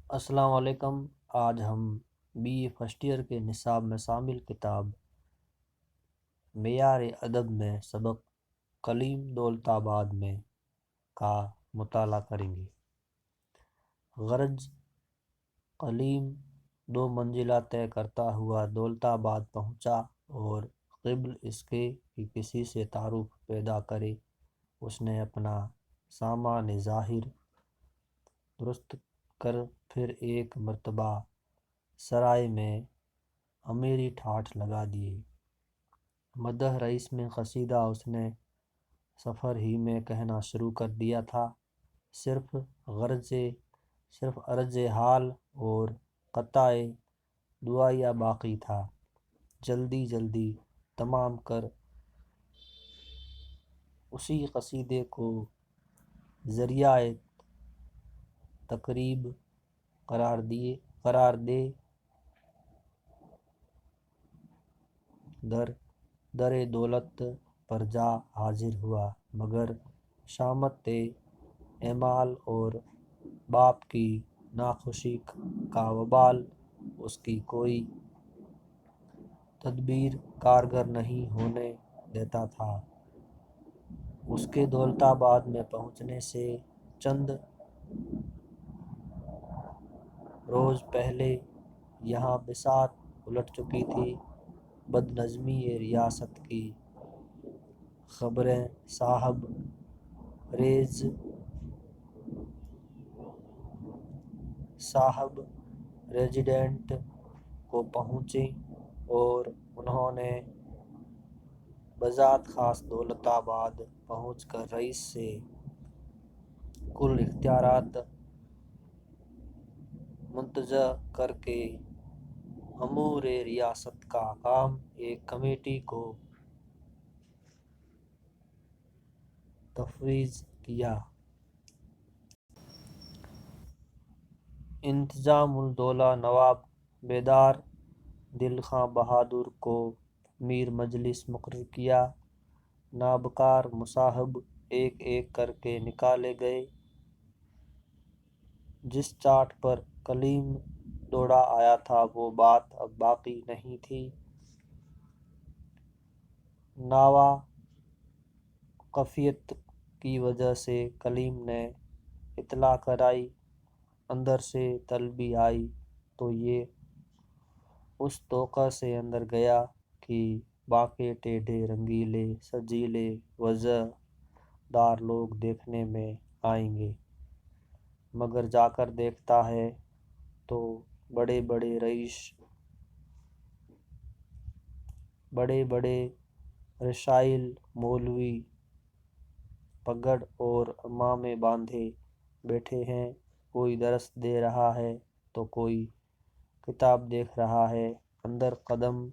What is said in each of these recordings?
السلام علیکم۔ آج ہم بی اے فرسٹ ایئر کے نصاب میں شامل کتاب معیار ادب میں سبق کلیم دولت آباد میں کا مطالعہ کریں گے۔ غرض: کلیم 2 منزلہ طے کرتا ہوا دولت آباد پہنچا اور قبل اس کے کہ کسی سے تعارف پیدا کرے اس نے اپنا سامان ظاہر درست کر پھر ایک مرتبہ سرائے میں امیری ٹھاٹھ لگا دیے۔ مدح رئیس میں قصیدہ اس نے سفر ہی میں کہنا شروع کر دیا تھا، صرف عرض حال اور قطع دعائیہ باقی تھا۔ جلدی تمام کر اسی قصیدے کو ذریعہ تقریب قرار دے در دولت پر جا حاضر ہوا، مگر شامت اعمال اور باپ کی ناخوشی کا وبال اس کی کوئی تدبیر کارگر نہیں ہونے دیتا تھا۔ اس کے دولت آباد میں پہنچنے سے چند روز پہلے یہاں بساط الٹ چکی تھی۔ بد نظمی ریاست کی خبریں صاحب ریزیڈنٹ کو پہنچیں اور انہوں نے بذات خاص دولت آباد پہنچ کر رئیس سے کل اختیارات منتزع کر کے امور ریاست کا کام ایک کمیٹی کو تفویض کیا۔ انتظام الدولہ نواب بیدار دل خاں بہادر کو میر مجلس مقرر کیا۔ نابکار مصاحب ایک ایک کر کے نکالے گئے۔ جس چاٹ پر کلیم دوڑا آیا تھا وہ بات اب باقی نہیں تھی۔ ناواقفیت کی وجہ سے کلیم نے اطلاع کرائی، اندر سے طلبی آئی تو یہ اس توقع سے اندر گیا کہ باقی ٹیڑھے رنگیلے سجیلے وضع دار لوگ دیکھنے میں آئیں گے، مگر جا کر دیکھتا ہے تو بڑے بڑے رسائل مولوی پگڑ اور عمامے باندھے بیٹھے ہیں، کوئی درس دے رہا ہے تو کوئی کتاب دیکھ رہا ہے۔ اندر قدم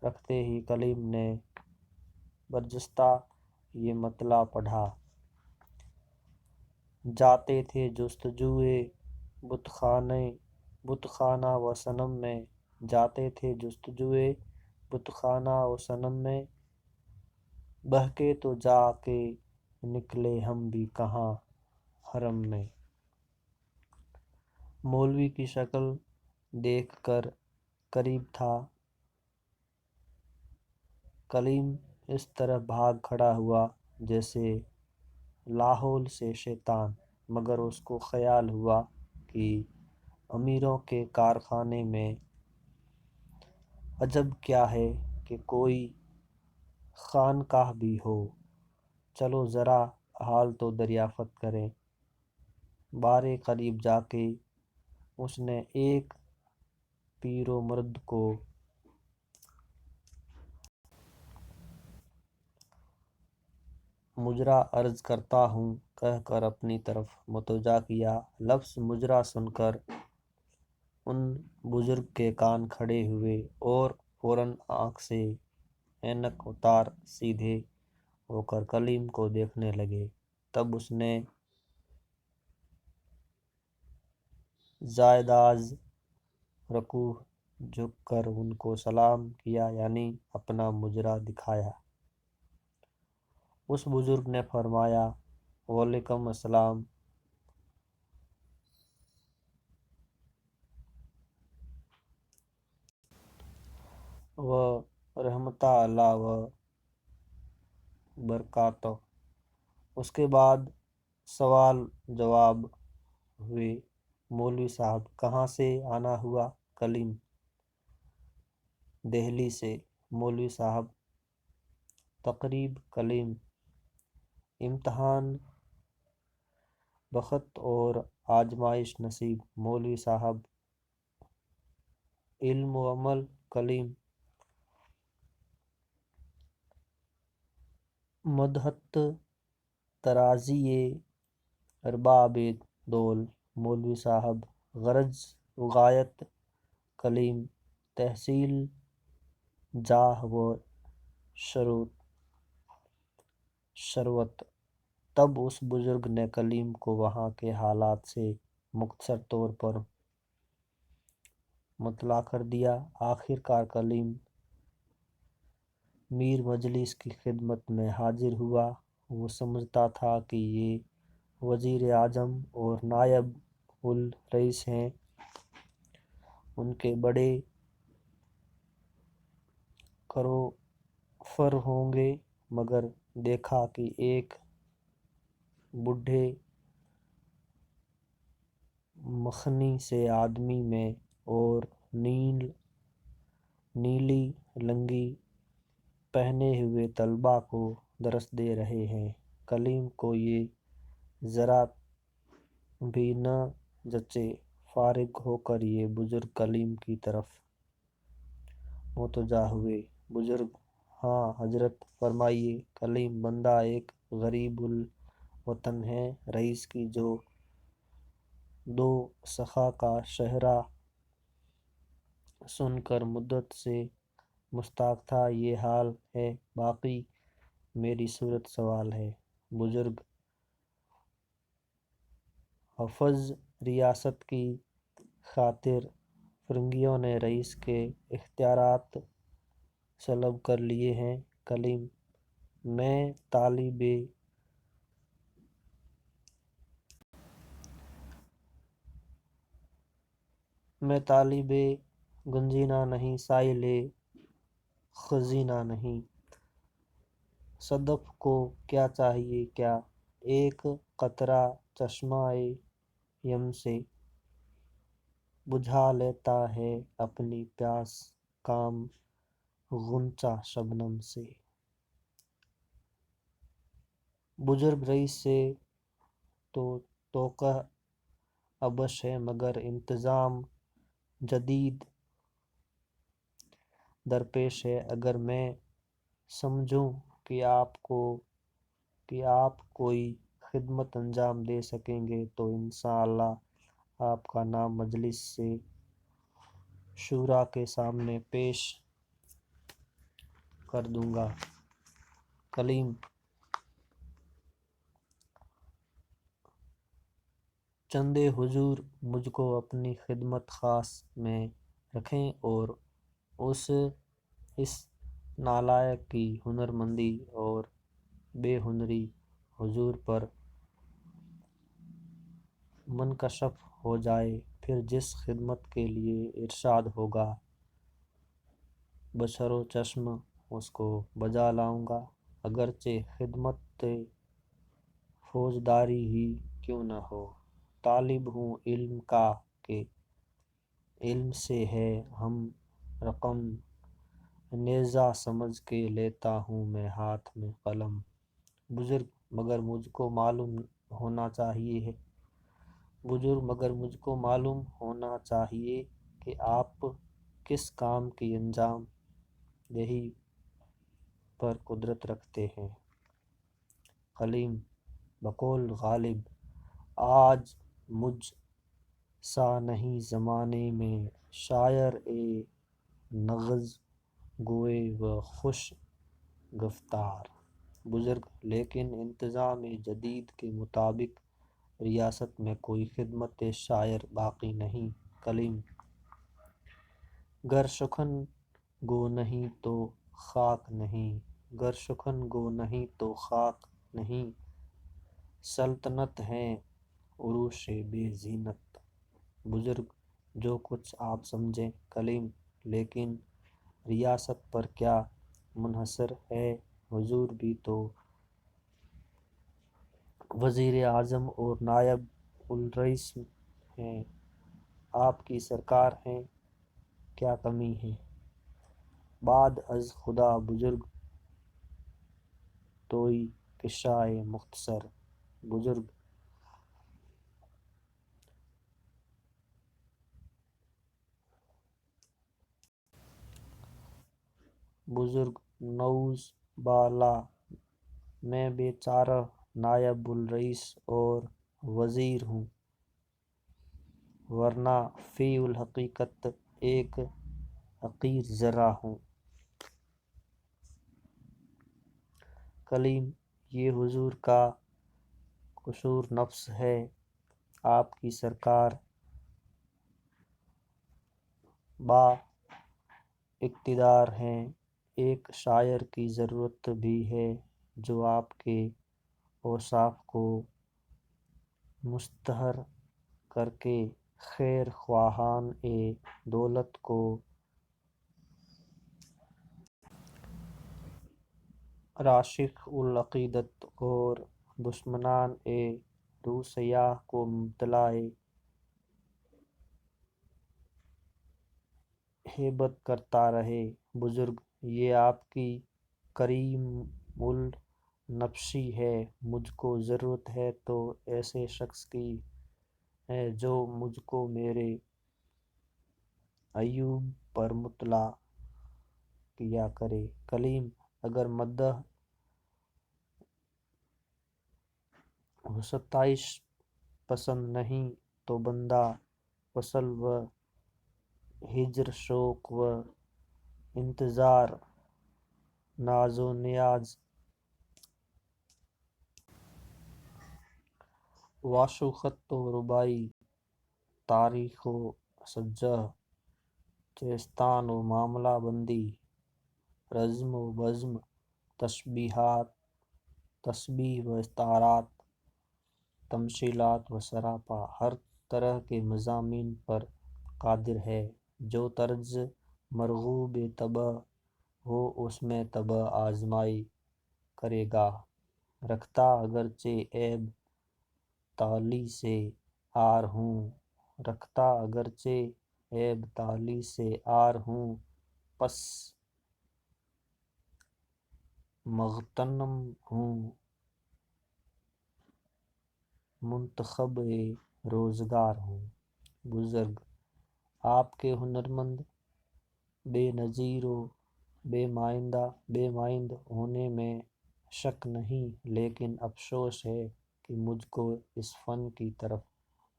رکھتے ہی کلیم نے برجستہ یہ مطلع پڑھا: جاتے تھے جستجوئے بت خانہ و صنم میں، جاتے تھے جستجوئے بت خانہ و صنم میں، بہکے تو جا کے نکلے ہم بھی کہاں حرم میں۔ مولوی کی شکل دیکھ کر قریب تھا، کلیم اس طرح بھاگ کھڑا ہوا جیسے لاحول سے شیطان، مگر اس کو خیال ہوا کہ امیروں کے کارخانے میں عجب کیا ہے کہ کوئی خانقاہ بھی ہو، چلو ذرا حال تو دریافت کریں۔ بارے قریب جا کے اس نے ایک پیر و مرد کو مجرا عرض کرتا ہوں کہہ کر اپنی طرف متوجہ کیا۔ لفظ مجرا سن کر ان بزرگ کے کان کھڑے ہوئے اور فوراً آنکھ سے اینک اتار سیدھے ہو کر کلیم کو دیکھنے لگے۔ تب اس نے زائداز رکوع جھک کر ان کو سلام کیا، یعنی اپنا مجرا دکھایا۔ اس بزرگ نے فرمایا: وعلیکم السلام۔ و رحمتہ اللہ و برکاتہ۔ اس کے بعد سوال جواب ہوئے۔ مولوی صاحب کہاں سے آنا ہوا؟ کلیم دہلی سے۔ مولوی صاحب تقریب کلیم امتحان بخت اور آزمائش نصیب۔ مولوی صاحب علم و عمل کلیم مدحت ترازی ارباب دول۔ مولوی صاحب غرض و غایت کلیم تحصیل جاہ و شروت۔ تب اس بزرگ نے کلیم کو وہاں کے حالات سے مختصر طور پر مطلع کر دیا۔ آخر کار کلیم میر مجلس کی خدمت میں حاضر ہوا۔ وہ سمجھتا تھا کہ یہ وزیر اعظم اور نائب الرئیس ہیں، ان کے بڑے کروفر ہوں گے، مگر دیکھا کہ ایک بوڑھے مخنی سے آدمی میں اور نیلی لنگی پہنے ہوئے طلباء کو درس دے رہے ہیں۔ کلیم کو یہ ذرا بھی نہ جچے۔ فارغ ہو کر یہ بزرگ کلیم کی طرف متوجہ ہوئے۔ بزرگ: ہاں حضرت فرمائیے۔ کلیم: بندہ ایک غریب الوطن ہے، رئیس کی جو دو سخا کا شہرہ سن کر مدت سے مشتاق تھا، یہ حال ہے۔ باقی میری صورت سوال ہے۔ بزرگ: حفظ ریاست کی خاطر فرنگیوں نے رئیس کے اختیارات سلب کر لیے ہیں۔ کلیم: میں طالب گنجینہ نہیں، سائل خزینہ نہیں۔ صدف کو کیا چاہیے؟ کیا ایک قطرہ چشمہ یم سے بجھا لیتا ہے اپنی پیاس، کام غنچہ شبنم سے؟ بزرگ: رئیس سے تو توقع ابش ہے، مگر انتظام جدید درپیش ہے۔ اگر میں سمجھوں کہ آپ کوئی خدمت انجام دے سکیں گے تو انشاءاللہ آپ کا نام مجلس شورا کے سامنے پیش کر دوں گا۔ کلیم: چندے حضور مجھ کو اپنی خدمت خاص میں رکھیں اور اس نالائق کی ہنرمندی اور بے ہنری حضور پر منکشف ہو جائے، پھر جس خدمت کے لیے ارشاد ہوگا بصر و چشم اس کو بجا لاؤں گا، اگرچہ خدمت فوجداری ہی کیوں نہ ہو۔ طالب ہوں علم کا کہ علم سے ہے ہم رقم، نیزہ سمجھ کے لیتا ہوں میں ہاتھ میں قلم۔ بزرگ: مگر مجھ کو معلوم ہونا چاہیے کہ آپ کس کام کی انجام دہی پر قدرت رکھتے ہیں؟ کلیم بقول غالب: آج مجھ سا نہیں زمانے میں شاعر نغز گوئے و خوش گفتار۔ بزرگ: لیکن انتظام جدید کے مطابق ریاست میں کوئی خدمت شاعر باقی نہیں۔ کلیم: گر سخن گو نہیں تو خاک نہیں، سلطنت ہے عروش بے زینت۔ بزرگ: جو کچھ آپ سمجھیں۔ کلیم: لیکن ریاست پر کیا منحصر ہے؟ حضور بھی تو وزیر اعظم اور نائب الرئیس ہیں، آپ کی سرکار ہیں، کیا کمی ہے؟ بعد از خدا بزرگ توئی قصہ مختصر۔ بزرگ نعوذ باللہ میں بیچارہ نائب الرئیس اور وزیر ہوں، ورنہ فی الحقیقت ایک حقیر ذرہ ہوں۔ کلیم: یہ حضور کا قصور نفس ہے، آپ کی سرکار با اقتدار ہیں۔ ایک شاعر کی ضرورت بھی ہے جو آپ کے اوصاف کو مستعار کر کے خیر خواہان دولت کو راسخ العقیدت اور دشمنان روح سیاہ کو مطلع ہیبت کرتا رہے۔ بزرگ: یہ آپ کی کریم النفسی ہے، مجھ کو ضرورت ہے تو ایسے شخص کی ہے جو مجھ کو میرے عیوب پر مطلع کیا کرے۔ کلیم: اگر مدح و ستائش پسند نہیں تو بندہ وصل و ہجر، شوق و انتظار، ناز و نیاز، واش و خط و رباعی، تاریخ و سجع، چیستان و معاملہ بندی، رزم و بزم، تشبیہ و استعارات، تمثیلات و سراپا، ہر طرح کے مضامین پر قادر ہے۔ جو طرز مرغوب طبع ہو اس میں طبع آزمائی کرے گا۔ رکھتا اگرچہ عیب تعلیٰ سے عار ہوں، پس مغتنم ہوں، منتخب روزگار ہوں۔ بزرگ: آپ کے ہنرمند، بے نظیر و بے مانند ہونے میں شک نہیں، لیکن افسوس ہے کہ مجھ کو اس فن کی طرف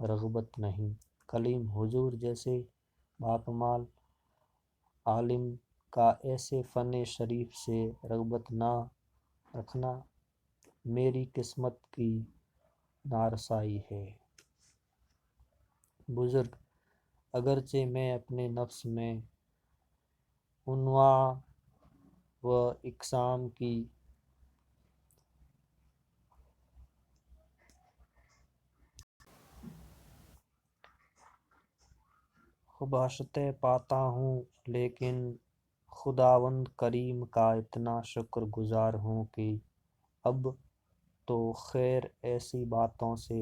رغبت نہیں۔ کلیم: حضور جیسے باکمال عالم کا ایسے فن شریف سے رغبت نہ رکھنا میری قسمت کی نارسائی ہے۔ بزرگ: اگرچہ میں اپنے نفس میں انواع و اقسام کی خباثتیں پاتا ہوں، لیکن خداوند کریم کا اتنا شکر گزار ہوں کہ اب تو خیر ایسی باتوں سے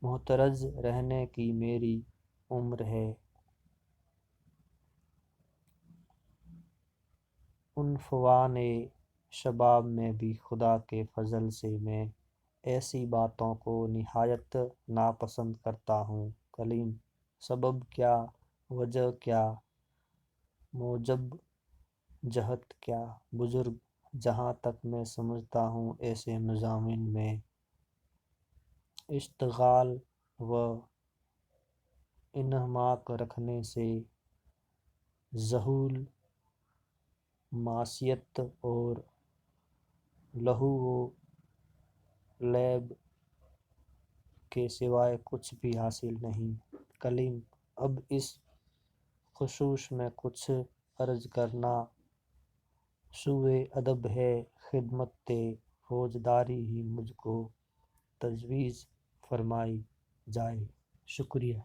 محترز رہنے کی میری عمر ہے۔ عنفوان شباب میں بھی خدا کے فضل سے میں ایسی باتوں کو نہایت ناپسند کرتا ہوں۔ کلیم: سبب کیا، وجہ کیا، موجب جہت کیا؟ بزرگ: جہاں تک میں سمجھتا ہوں ایسے مضامین میں اشتغال و انہماک رکھنے سے ذہول معصیت اور لہو و لعب کے سوائے کچھ بھی حاصل نہیں۔ کلیم: اب اس خصوص میں کچھ عرض کرنا سوء ادب ہے، خدمت فوجداری ہی مجھ کو تجویز فرمائی جائے۔ شکریہ.